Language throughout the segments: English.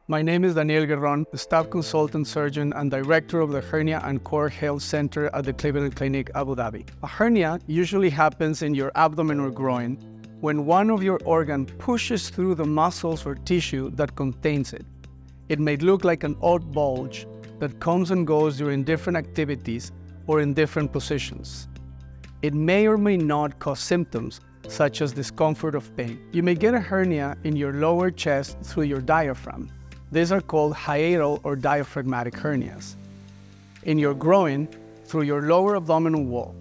My name is Daniel Guerron, staff consultant surgeon and director of the Hernia and Core Health Center at the Cleveland Clinic, Abu Dhabi. A hernia usually happens in your abdomen or groin when one of your organs pushes through the muscles or tissue that contains it. It may look like an odd bulge that comes and goes during different activities or in different positions. It may or may not cause symptoms such as discomfort or pain. You may get a hernia in your lower chest through your diaphragm. These are called hiatal or diaphragmatic hernias. In your groin, through your lower abdominal wall.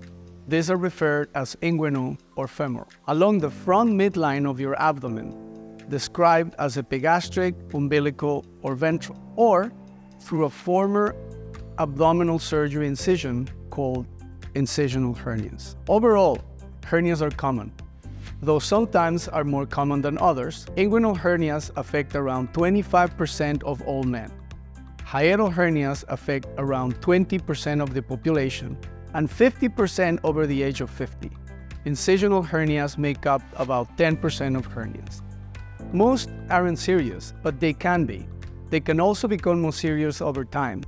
These are referred as inguinal or femoral. Along the front midline of your abdomen, described as epigastric, umbilical, or ventral, or through a former abdominal surgery incision called incisional hernias. Overall, hernias are common, though sometimes are more common than others. Inguinal hernias affect around 25% of all men. Hiatal hernias affect around 20% of the population and 50% over the age of 50. Incisional hernias make up about 10% of hernias. Most aren't serious, but they can be. They can also become more serious over time.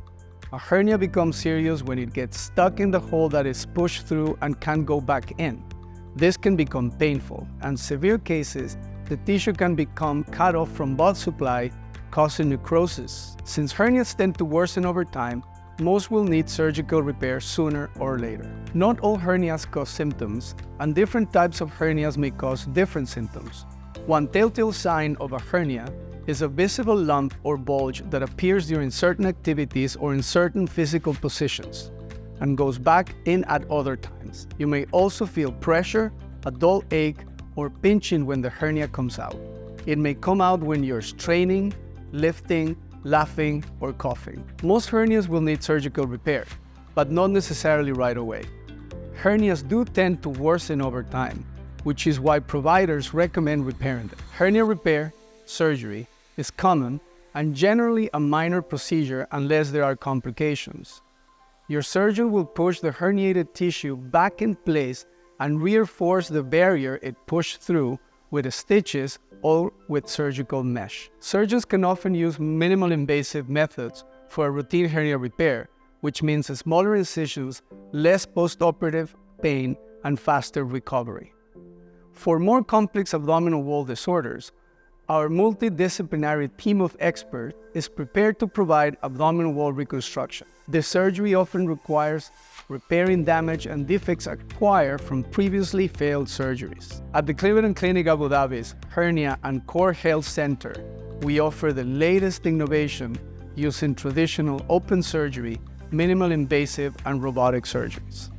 A hernia becomes serious when it gets stuck in the hole that is pushed through and can't go back in. This can become painful, and in severe cases, the tissue can become cut off from blood supply, causing necrosis. Since hernias tend to worsen over time, most will need surgical repair sooner or later. Not all hernias cause symptoms, and different types of hernias may cause different symptoms. One telltale sign of a hernia is a visible lump or bulge that appears during certain activities or in certain physical positions and goes back in at other times. You may also feel pressure, a dull ache, or pinching when the hernia comes out. It may come out when you're straining, lifting, laughing, or coughing. Most hernias will need surgical repair, but not necessarily right away. Hernias do tend to worsen over time, which is why providers recommend repairing them. Hernia repair, surgery, is common and generally a minor procedure unless there are complications. Your surgeon will push the herniated tissue back in place and reinforce the barrier it pushed through with stitches or with surgical mesh. Surgeons can often use minimal invasive methods for a routine hernia repair, which means smaller incisions, less post-operative pain, and faster recovery. For more complex abdominal wall disorders, our multidisciplinary team of experts is prepared to provide abdominal wall reconstruction. The surgery often requires repairing damage and defects acquired from previously failed surgeries. At the Cleveland Clinic Abu Dhabi's Hernia and Core Health Center, we offer the latest innovation using traditional open surgery, minimal invasive, and robotic surgeries.